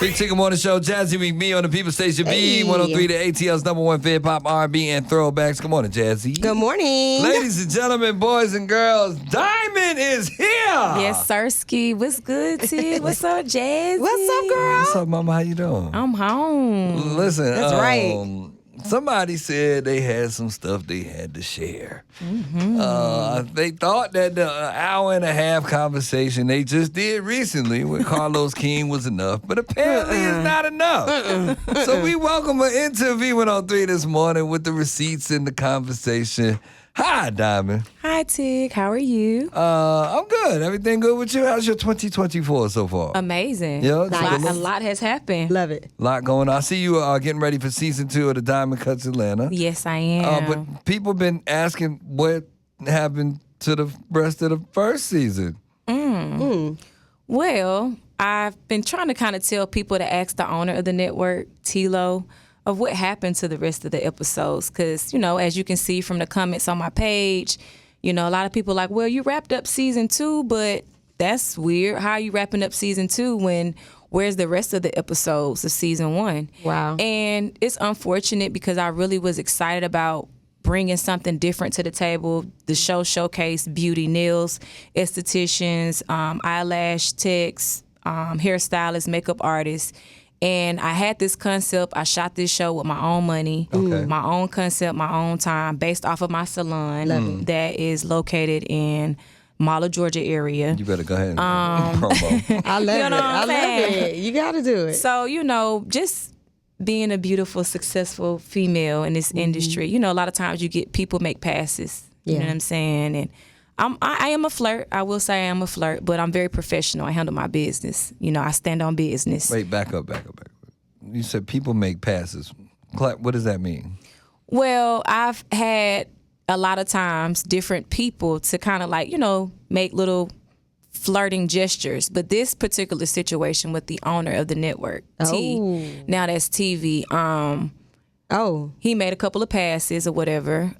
Big Chicken Morning Show, Jazzy Week, me on the People Station B, Hey. 103 to ATL's number one hip hop, R&B, and throwbacks. Good morning, Jazzy. Good morning. Ladies and gentlemen, boys and girls, Diamond is here. Yes, Sirski. What's good, T? What's up, Jazzy? What's up, girl? What's up, mama? How you doing? I'm home. Listen, That's right. Somebody said they had some stuff they had to share. They thought that the hour and a half conversation they just did recently with Carlos King was enough, but apparently it's not enough. So we welcome her into V103 this morning with the receipts and the conversation. Hi, Diamond. Hi, Tig. How are you? I'm good. Everything good with you? How's your 2024 so far? Amazing. Yeah, A lot has happened. Love it. lot going on. I see you getting ready for season 2 of the Diamond Cuts Atlanta. Yes, I am. But people been asking what happened to the rest of the first season. Well, I've been trying to kind of tell people to ask the owner of the network, Tilo, of what happened to the rest of the episodes. Because, as you can see from the comments on my page, a lot of people are like, well, you wrapped up season 2, but that's weird. How are you wrapping up season 2 where's the rest of the episodes of season 1? Wow. And it's unfortunate because I really was excited about bringing something different to the table. The show showcased beauty, nails, estheticians, eyelash techs, hairstylists, makeup artists. And I had this concept. I shot this show with my own money, my own concept, my own time, based off of my salon that is located in Mala, Georgia area. You better go ahead and promo. I love it. know what I I'm love saying? it. You got to do it. So, just being a beautiful, successful female in this industry, a lot of times you get people make passes. You know what I'm saying? And I am a flirt. I will say I am a flirt, but I'm very professional. I handle my business. I stand on business. Wait, back up. You said people make passes. What does that mean? Well, I've had a lot of times different people to kind of make little flirting gestures. But this particular situation with the owner of the network, T, now that's TV, he made a couple of passes or whatever.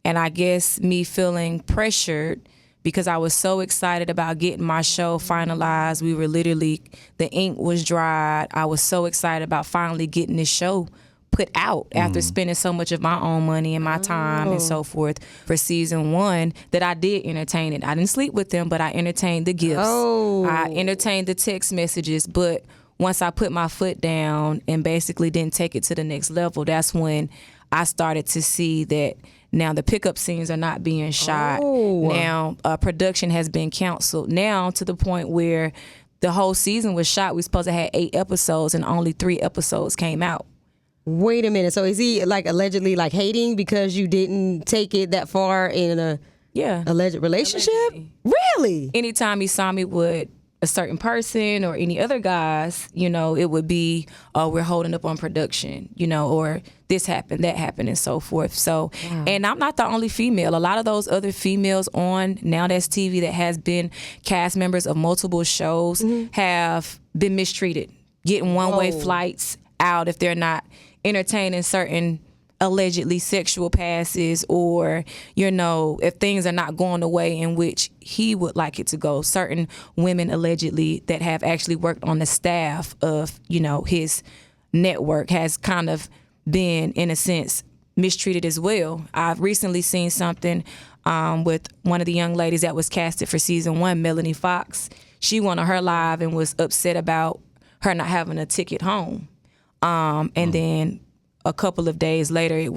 And I guess me feeling pressured because I was so excited about getting my show finalized. We were literally, the ink was dried. I was so excited about finally getting this show put out after spending so much of my own money and my time and so forth for season 1 that I did entertain it. I didn't sleep with them, but I entertained the gifts. I entertained the text messages. But once I put my foot down and basically didn't take it to the next level, that's when I started to see that now the pickup scenes are not being shot. Now production has been canceled. Now to the point where the whole season was shot. We were supposed to have 8 episodes and only 3 episodes came out. Wait a minute. So is he allegedly hating because you didn't take it that far in a alleged relationship? Allegedly. Really? Anytime he saw me with a certain person or any other guys, it would be, oh, we're holding up on production, or this happened, that happened, and so forth. So, and I'm not the only female. A lot of those other females on Now That's TV that has been cast members of multiple shows have been mistreated, getting one-way flights out if they're not entertaining certain allegedly sexual passes, or if things are not going the way in which he would like it to go. Certain women allegedly that have actually worked on the staff of his network has kind of been, in a sense, mistreated as well. I've recently seen something with one of the young ladies that was casted for season 1, Melanie Fox. She went on her live and was upset about her not having a ticket home. And then a couple of days later,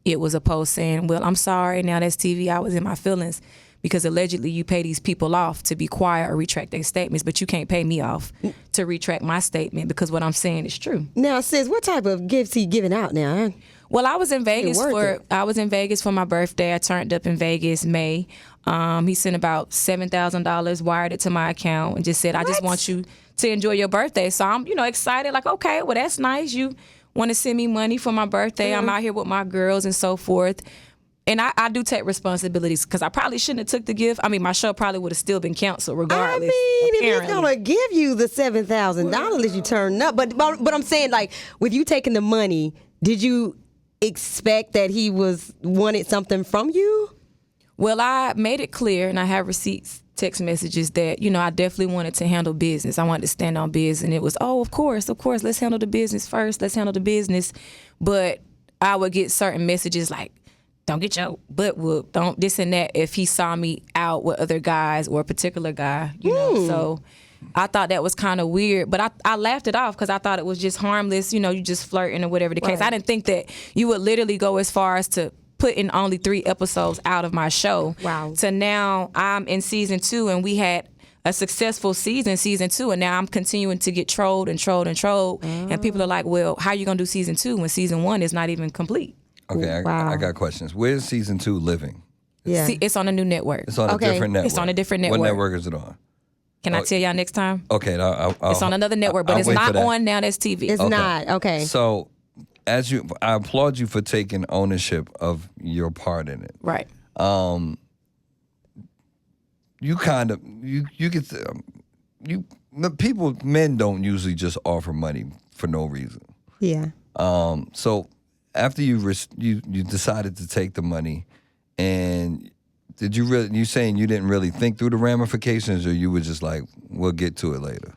it was a post saying, well, I'm sorry, Now That's TV, I was in my feelings because allegedly you pay these people off to be quiet or retract their statements, but you can't pay me off to retract my statement because what I'm saying is true. Now, sis, what type of gifts he giving out now? Well, I was in Vegas for my birthday. I turned up in Vegas May. He sent about $7,000, wired it to my account, and just said, I just want you to enjoy your birthday. So I'm, excited, okay, well, that's nice. You want to send me money for my birthday. I'm out here with my girls and so forth. And I do take responsibilities because I probably shouldn't have took the gift. I mean, my show probably would have still been canceled regardless. If he's going to give you the $7,000 you turn up. But I'm saying, with you taking the money, did you expect that he wanted something from you? Well, I made it clear, and I have receipts text messages that, you know, I definitely wanted to handle business. I wanted to stand on business. And it was, oh, of course, let's handle the business first. Let's handle the business. But I would get certain messages like, don't get your butt whooped. Don't this and that if he saw me out with other guys or a particular guy, you know. So I thought that was kind of weird. But I laughed it off because I thought it was just harmless. You know, you just flirting or whatever the case. I didn't think that you would literally go as far as to putting only 3 episodes out of my show. Wow. So now I'm in season 2 and we had a successful season 2, and now I'm continuing to get trolled. And people are like, well, how are you going to do season 2 when season 1 is not even complete? Okay, Wow. I got questions. Where's season 2 living? Yeah. See, it's on a new network. It's on a different network. It's on a different network. What network is it on? Can I tell y'all next time? Okay, It's on another network, but I'll it's wait for not that. on Now That's TV. It's not. Okay. So, I applaud you for taking ownership of your part in it. Right. You kind of men don't usually just offer money for no reason. Yeah. So after you decided to take the money, and did you really? You saying you didn't really think through the ramifications, or you were just like, we'll get to it later?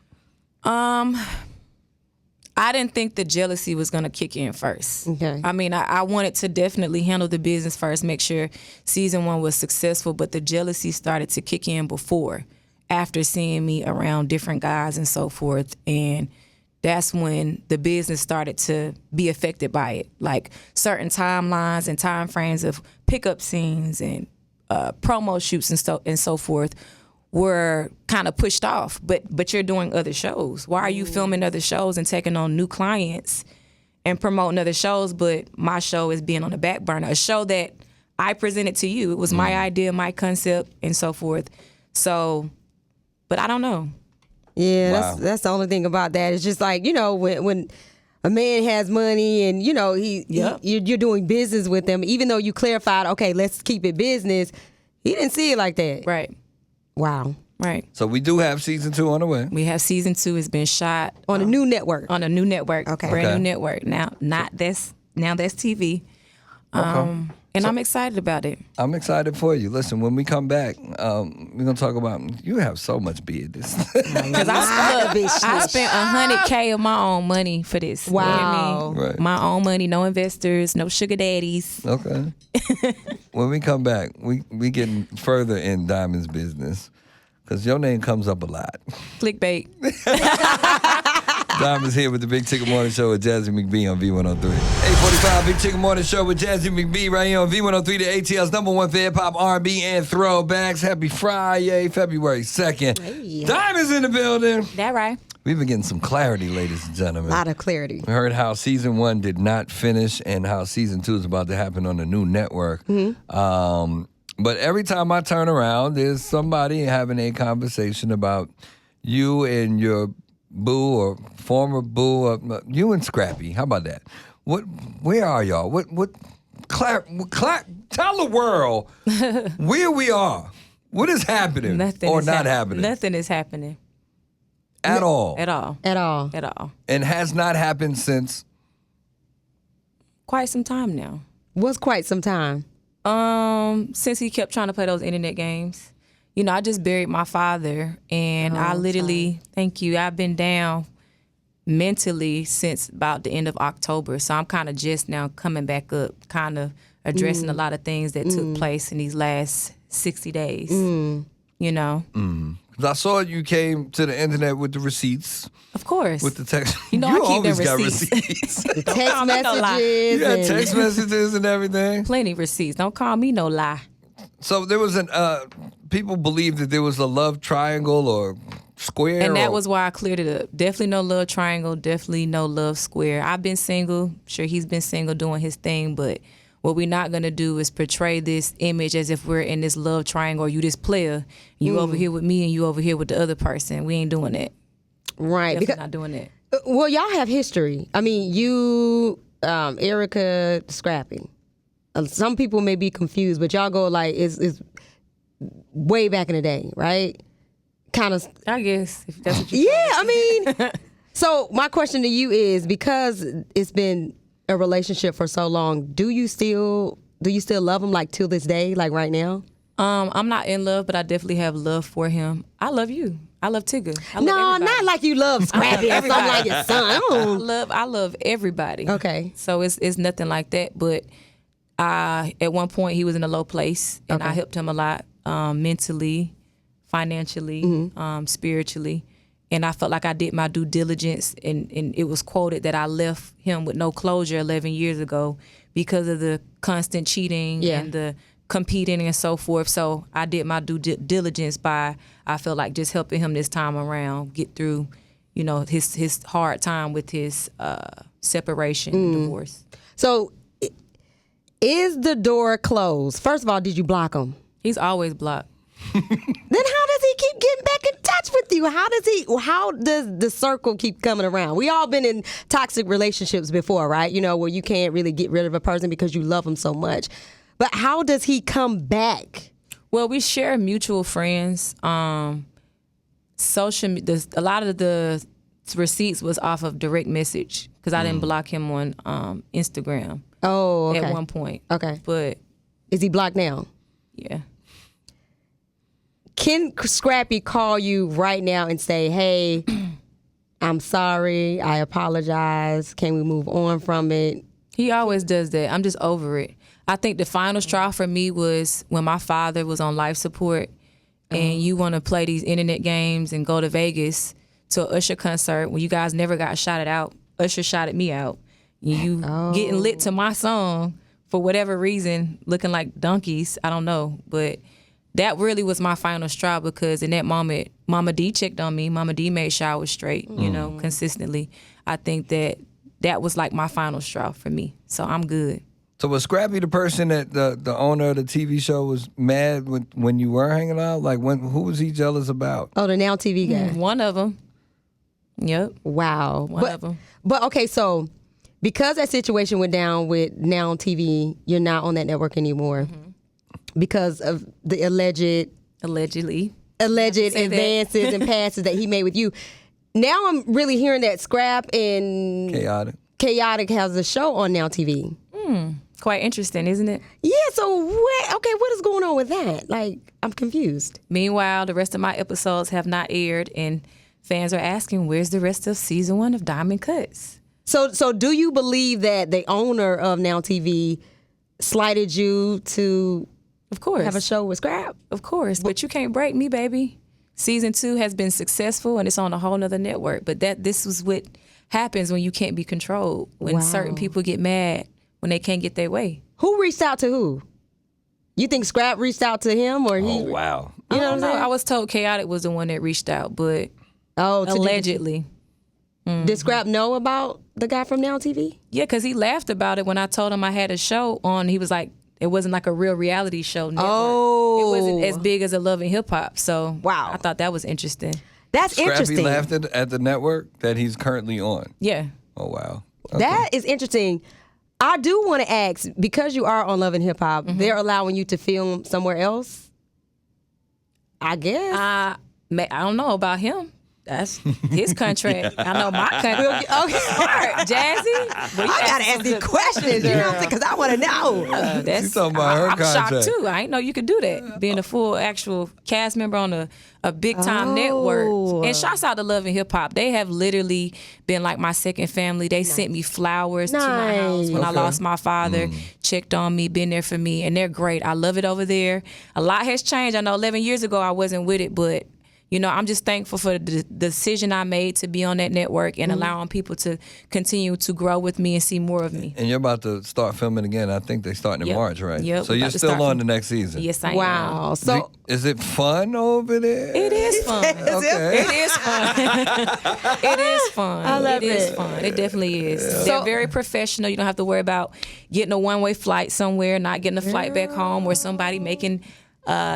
I didn't think the jealousy was going to kick in first. Okay. I mean, I wanted to definitely handle the business first, make sure season 1 was successful, but the jealousy started to kick in after seeing me around different guys and so forth. And that's when the business started to be affected by it. Like certain timelines and time frames of pickup scenes and promo shoots and so forth were kind of pushed off, but you're doing other shows. Why are you filming other shows and taking on new clients and promoting other shows, but my show is being on the back burner? A show that I presented to you. It was my idea, my concept, and so forth. So, but I don't know. Yeah, Wow. that's the only thing about that. It's just like, you know, when a man has money and, you know, you're doing business with him, even though you clarified, okay, let's keep it business, he didn't see it like that. Right. Wow. Right. So we do have season 2 on the way. We have season 2. It's been shot On a new network. on a new network. Okay. Brand Okay. new network. Now that's TV. And I'm excited about it. I'm excited for you. Listen, when we come back, we're gonna talk about you have so much beard. Because I spent $100K of my own money for this. You know what I mean? Right. My own money, no investors, no sugar daddies. Okay. When we come back, we getting further in Diamond's business because your name comes up a lot. Clickbait. Diamond's here with the Big Chicken Morning Show with Jazzy McBee on V103. 845 Big Chicken Morning Show with Jazzy McBee right here on V103, the ATL's #1 for hip hop, R&B, and throwbacks. Happy Friday, February 2nd. Hey. Diamond's in the building. That right? We've been getting some clarity, ladies and gentlemen. A lot of clarity. We heard how season 1 did not finish and how season 2 is about to happen on a new network. But every time I turn around, there's somebody having a conversation about you and your boo or former boo, you and Scrappy. How about that? Where are y'all? Tell the world where we are. What is happening or not happening? Nothing is happening. At all. At all. At all. At all. And has not happened since? Quite some time now. Was quite some time. Since he kept trying to play those internet games. You know, I just buried my father, and I literally, thank you, I've been down mentally since about the end of October. So I'm kind of just now coming back up, kind of addressing a lot of things that took place in these last 60 days, you know? 'Cause I saw you came to the internet with the receipts, Of course. with the text. You know I keep always them got receipts. receipts. The text call me no lie. messages. You got and- text messages and everything. Plenty receipts. Don't call me no lie. So there was people believed that there was a love triangle or square. And that or- was why I cleared it up. Definitely no love triangle, definitely no love square. I've been single. Sure, he's been single doing his thing, but what we're not going to do is portray this image as if we're in this love triangle or you this player. You over here with me and you over here with the other person. We ain't doing that. Right. Definitely Because, not doing that. well, y'all have history. I mean, you, Erica, Scrappy. Some people may be confused, but y'all go like, it's way back in the day, right? Kind of. I guess if that's what you Yeah, I mean, so my question to you is, because it's been a relationship for so long, do you still love him like till this day, like right now? I'm not in love, but I definitely have love for him. I love you. I love Tigger. I love No, everybody. not like you love Scrappy or something like your son. I love everybody. Okay. So it's nothing like that. But at one point he was in a low place, and I helped him a lot, mentally, financially, spiritually. And I felt like I did my due diligence, and it was quoted that I left him with no closure 11 years ago because of the constant cheating and the competing and so forth. So I did my due diligence by, I felt like, just helping him this time around get through, his hard time with his separation, divorce. So is the door closed? First of all, did you block him? He's always blocked. Then how does he keep getting back in touch with you? How does the circle keep coming around? We all been in toxic relationships before, right? Where you can't really get rid of a person because you love them so much. But how does he come back? Well, we share mutual friends. A lot of the receipts was off of direct message because I didn't block him on Instagram. Oh, okay. At one point. Okay. But is he blocked now? Yeah. Can Scrappy call you right now and say, hey, I'm sorry, I apologize, can we move on from it? He always does that. I'm just over it. I think the final straw for me was when my father was on life support, and you want to play these internet games and go to Vegas to an Usher concert when you guys never got shouted out. Usher shouted me out. You getting lit to my song for whatever reason, looking like donkeys. I don't know. But that really was my final straw, because in that moment, Mama D checked on me. Mama D made sure I was straight, consistently. I think that was like my final straw for me. So I'm good. So was Scrappy the person that the owner of the TV show was mad when you were hanging out? Like, who was he jealous about? Oh, the Now TV guy. One of them. Yep. Wow. One of them. But okay, so because that situation went down with Now TV, you're not on that network anymore because of the allegedly advances and passes that he made with you. Now I'm really hearing that Scrap and Chaotic has a show on Now TV. Quite interesting, isn't it? Yeah, so what is going on with that? Like, I'm confused. Meanwhile, the rest of my episodes have not aired, and fans are asking, where's the rest of season 1 of Diamond Cuts? So do you believe that the owner of Now TV slighted you to Of course. have a show with Scrap? Of course, but you can't break me, baby. Season 2 has been successful, and it's on a whole nother network. But this was what happens when you can't be controlled, when certain people get mad when they can't get their way. Who reached out to who? You think Scrap reached out to him, or he? Oh, wow. You know what I'm saying? I was told Chaotic was the one that reached out, but Oh, allegedly. Did Scrap know about the guy from Now TV? Yeah, because he laughed about it when I told him I had a show on. He was like, it wasn't like a real reality show network. Oh. It wasn't as big as a Love and Hip Hop. So wow, I thought that was interesting. That's Scrappy interesting. laughed at the network that he's currently on. Yeah. Oh, wow. Okay. That is interesting. I do want to ask, because you are on Love and Hip Hop, they're allowing you to film somewhere else? I guess. I don't know about him. That's his contract. I know my contract. Okay. Smart, Jazzy. Well, I gotta ask these questions, you know what I'm saying? Because I want to know. She's talking about her I'm contract. shocked too. I didn't know you could do that. Being a full actual cast member on a big time network. And shouts out to Love and Hip Hop. They have literally been like my second family. They sent me flowers to my house when I lost my father, checked on me, been there for me, and they're great. I love it over there. A lot has changed. I know 11 years ago I wasn't with it, but I'm just thankful for the decision I made to be on that network and allowing people to continue to grow with me and see more of me. And you're about to start filming again. I think they're starting in March, right? Yep. So you're still on the next season? Yes, I am. Wow. So is it fun over there? it is fun. Okay. It is fun. It is fun. I love It is it. fun. It definitely is. So- They're very professional. You don't have to worry about getting a one-way flight somewhere, not getting a flight back home, or somebody making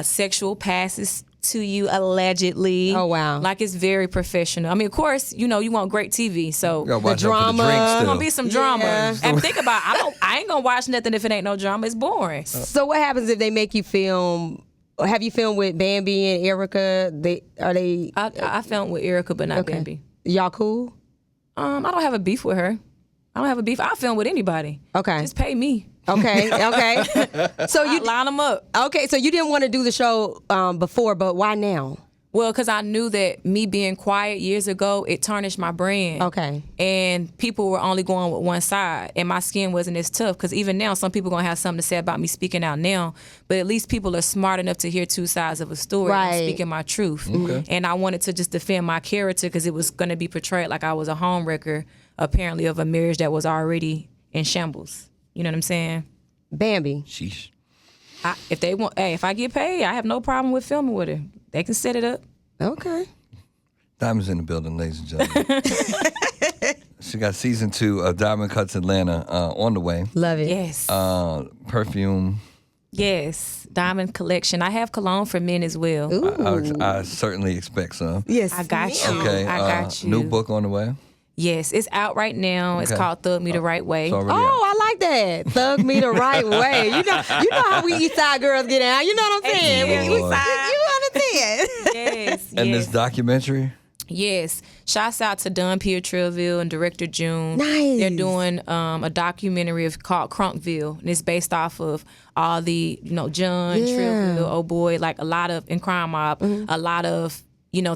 sexual passes to you allegedly. Oh, wow. Like, it's very professional. I mean, of course, you want great TV, so You gotta watch out for drama. the drinks there's still. gonna be some drama. Yeah. And think about it, I ain't gonna watch nothing if it ain't no drama. It's boring. So what happens if they make you film? Have you filmed with Bambi and Erica? I filmed with Erica, but not Bambi. Y'all cool? I don't have a beef with her. I don't have a beef. I'll film with anybody. Okay. Just pay me. Okay. So you line them up. okay? So you didn't want to do the show before, but why now? Well, because I knew that me being quiet years ago, it tarnished my brand. Okay. And people were only going with one side, and my skin wasn't as tough. Because even now, some people gonna have something to say about me speaking out now. But at least people are smart enough to hear two sides of a story. Right. And speaking my truth. Okay. And I wanted to just defend my character because it was gonna be portrayed like I was a homewrecker, apparently of a marriage that was already in shambles. You know what I'm saying? Bambi. Sheesh. If they want, if I get paid, I have no problem with filming with her. They can set it up. Okay. Diamond's in the building, ladies and gentlemen. She got season 2 of Diamond Cuts Atlanta on the way. Love it. Yes. Perfume. Yes. Diamond collection. I have cologne for men as well. I certainly expect some. Yes. I got you. Okay. I got you. New book on the way. Yes, it's out right now. It's Okay. called Thug Me the Right Way. It's already out. Oh, I like that. Thug me the right way. You know how we East Side girls get out. You know what I'm saying? Yeah. You understand? Yes, And yes, this documentary? yes. Shouts out to Don Pietreville and director June. Nice. They're doing a documentary called Crunkville, and it's based off of all the John Yeah. Trillville, oh boy, like a lot of in Crime Mob, a lot of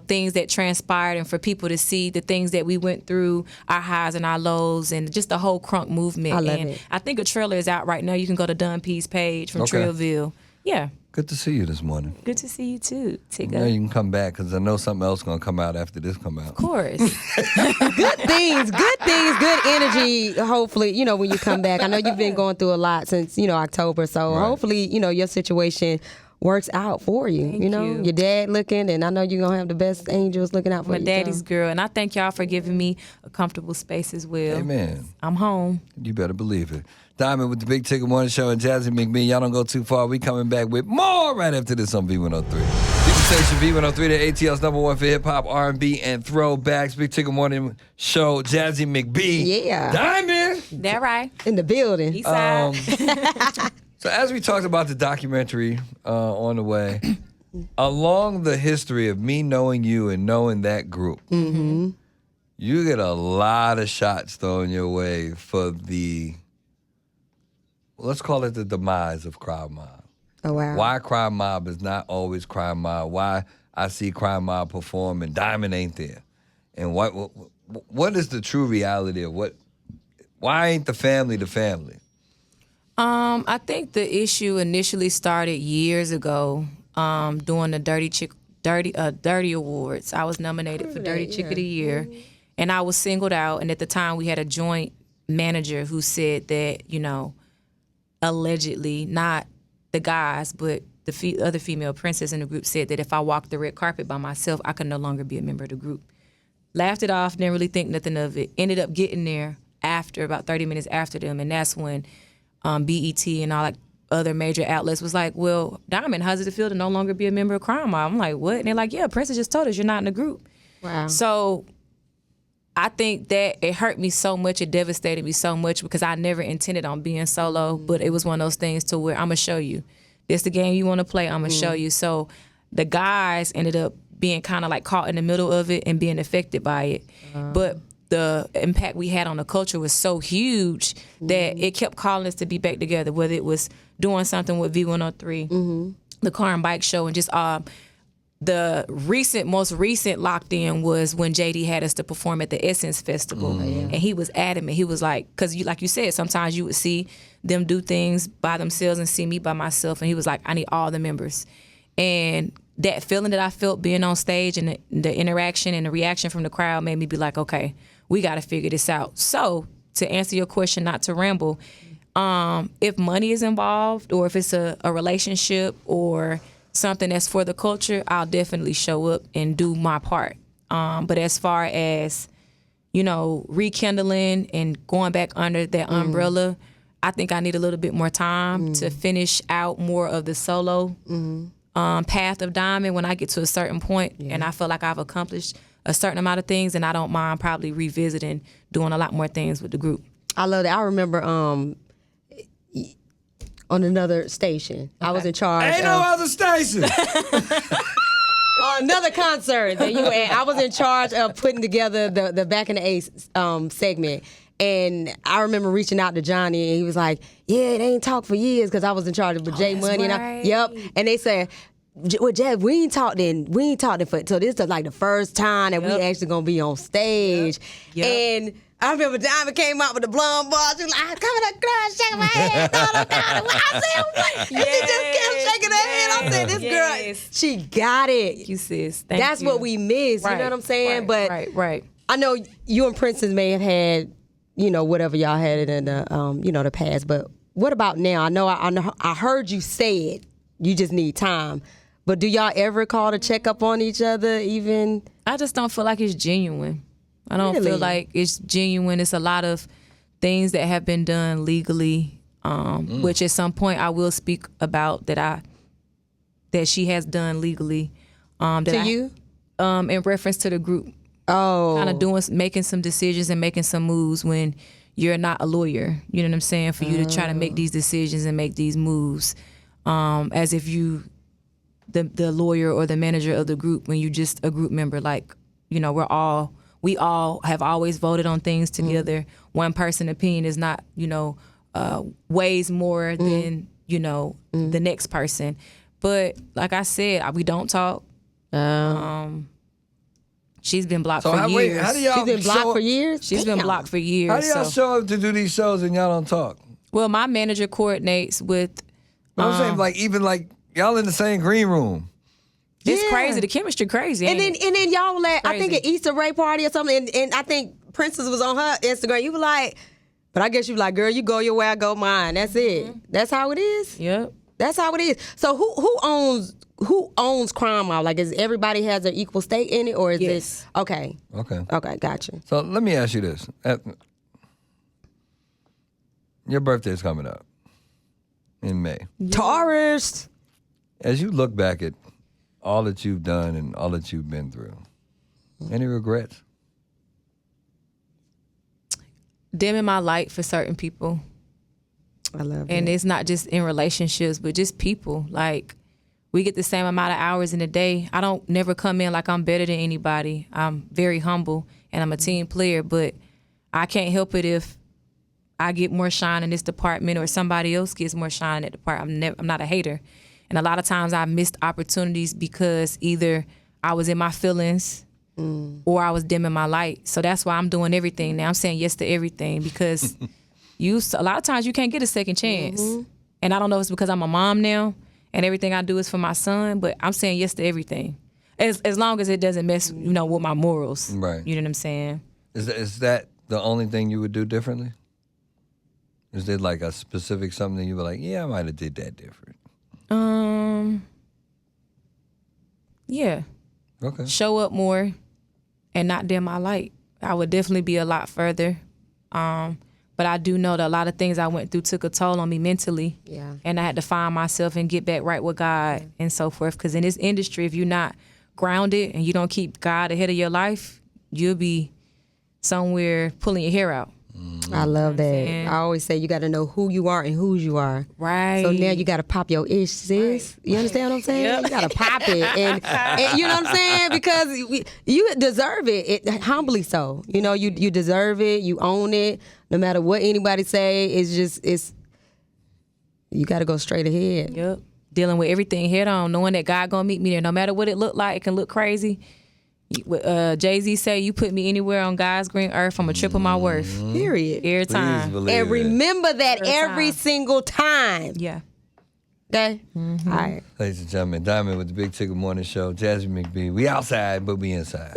things that transpired, and for people to see the things that we went through, our highs and our lows, and just the whole crunk movement. I love and it. I think a trailer is out right now. You can go to Don P's page from Okay. Trillville. Yeah. Good to see you this morning. Good to see you too, Tigger. Now you can come back because I know something else going to come out after this come out. Of course. Good things, good energy. Hopefully, when you come back. I know you've been going through a lot since, October. So Right. hopefully, your situation works out for you. Thank you know, you. your dad looking, and I know you're going to have the best angels looking out for My you. daddy's so. girl, and I thank y'all for giving me a comfortable space as well. Amen. I'm home. You better believe it. Diamond with the Big Ticket Morning Show and Jazzy McBean. Y'all don't go too far. We coming back with more right after this on V103. People station V103, the ATL's #1 for hip hop, R&B, and throwbacks. Big Ticket Morning Show, Jazzy McBean. Yeah. Diamond. That right? In the building. East side. So as we talked about the documentary on the way, along the history of me knowing you and knowing that group, you get a lot of shots thrown your way for the, let's call it the demise of Crime Mob. Oh, wow. Why Crime Mob is not always Crime Mob. Why I see Crime Mob perform and Diamond ain't there. And what is the true reality of why ain't the family the family? I think the issue initially started years ago during the Dirty Awards. I was nominated for Dirty Chick of the Year, and I was singled out. And at the time, we had a joint manager who said that, allegedly, not the guys, but the other female princess in the group said that if I walked the red carpet by myself, I could no longer be a member of the group. Laughed it off, didn't really think nothing of it. Ended up getting there after, about 30 minutes after them, and that's when BET and all other major outlets was like, well, Diamond, how's it feel to no longer be a member of Crime Mob? I'm like, what? And they're like, yeah, Princess just told us you're not in the group. Wow. So I think that it hurt me so much, it devastated me so much because I never intended on being solo, but it was one of those things to where I'm going to show you. This the game you want to play, I'm going to show you. So the guys ended up being kind of like caught in the middle of it and being affected by it. But the impact we had on the culture was so huge that it kept calling us to be back together, whether it was doing something with V103, the Car and Bike Show, and just the most recent locked in was when JD had us to perform at the Essence Festival. And he was adamant. He was like, because like you said, sometimes you would see them do things by themselves and see me by myself. And he was like, I need all the members. And that feeling that I felt being on stage and the interaction and the reaction from the crowd made me be like, okay, we got to figure this out. So to answer your question, not to ramble, if money is involved or if it's a relationship or something that's for the culture, I'll definitely show up and do my part. But as far as, rekindling and going back under that umbrella, I think I need a little bit more time to finish out more of the solo path of Diamond when I get to a certain point and I feel like I've accomplished a certain amount of things, and I don't mind probably revisiting doing a lot more things with the group. I love that. I remember on another station, I was in charge. Ain't no other station. Another concert that you were at, I was in charge of putting together the Back in the Ace segment. And I remember reaching out to Johnny, and he was like, "Yeah, they ain't talked for years," because I was in charge of J Money. Right. And they said, "Well, Jeff, we ain't talked in for." So this is like the first time that we actually gonna be on stage. Yep. And I remember Diamond came out with the blonde ball. She was like, "Come on, girl, shaking my head." I said, "What?" And she just kept shaking her head. I said, "This girl, she got it." You sis. Thank That's you. what we miss. You know what I'm saying? But right. I know you and Princess may have had, whatever y'all had it in the, the past. But what about now? I heard you say it. You just need time. But do y'all ever call to check up on each other? Even I just don't feel like it's genuine. I don't Really? feel like it's genuine. It's a lot of things that have been done legally, which at some point I will speak about that she has done legally. you? In reference to the group. Oh, Kind of making some decisions and making some moves when you're not a lawyer. You know what I'm saying? For you to try to make these decisions and make these moves, as if you, the lawyer or the manager of the group, when you just a group member. Like, we all have always voted on things together. One person's opinion is not, weighs more than the next person. But like I said, we don't talk. She's been blocked for years. How do y'all she's been blocked show for years. She's been blocked for years. How do y'all show up to do these shows and y'all don't talk? Well, my manager coordinates with. I'm saying, even y'all in the same green room. It's Yeah. crazy. The chemistry crazy. And ain't then it? y'all were at, I think, Crazy. an Easter Ray party or something, and I think Princess was on her Instagram. You were like, but I guess you were like, "Girl, you go your way, I go mine." That's it. That's how it is. Yep. That's how it is. So who owns Crime Mob? Like, is everybody has an equal stake in it, or is this okay? Okay, gotcha. So let me ask you this: your birthday's coming up in May. Taurus. As you look back at all that you've done and all that you've been through, any regrets? Dimming my light for certain people. I love And it. it's not just in relationships, but just people. Like, we get the same amount of hours in a day. I don't never come in like I'm better than anybody. I'm very humble and I'm a team player, but I can't help it if I get more shine in this department or somebody else gets more shine in that department. I'm not a hater. And a lot of times I missed opportunities because either I was in my feelings or I was dimming my light. So that's why I'm doing everything now. I'm saying yes to everything because a lot of times you can't get a second chance. And I don't know if it's because I'm a mom now and everything I do is for my son, but I'm saying yes to everything. As long as it doesn't mess, with my morals. Right. You know what I'm saying? Is that the only thing you would do differently? Is there like a specific something you were like, yeah, I might have did that different? Yeah. Okay. Show up more and not dim my light. I would definitely be a lot further. But I do know that a lot of things I went through took a toll on me mentally. Yeah. And I had to find myself and get back right with God and so forth. Because in this industry, if you're not grounded and you don't keep God ahead of your life, you'll be somewhere pulling your hair out. I love that. saying? I always say you got to know who you are and whose you are. Right. So now you got to pop your ish, sis. You understand what I'm saying? Yep. You got to pop it, and you know what I'm saying, because you deserve it. Humbly so. You deserve it. You own it. No matter what anybody say, it's you got to go straight ahead. Yep. Dealing with everything head on, knowing that God gonna meet me there. No matter what it look like, it can look crazy. Jay-Z say, you put me anywhere on God's green earth, I'm a triple my worth. Period. Every Please time. believe And it. remember that every time. single time. Yeah. Okay? All right. Ladies and gentlemen, Diamond with the Big Ticket Morning Show, Jasmine McBee. We outside, but we inside.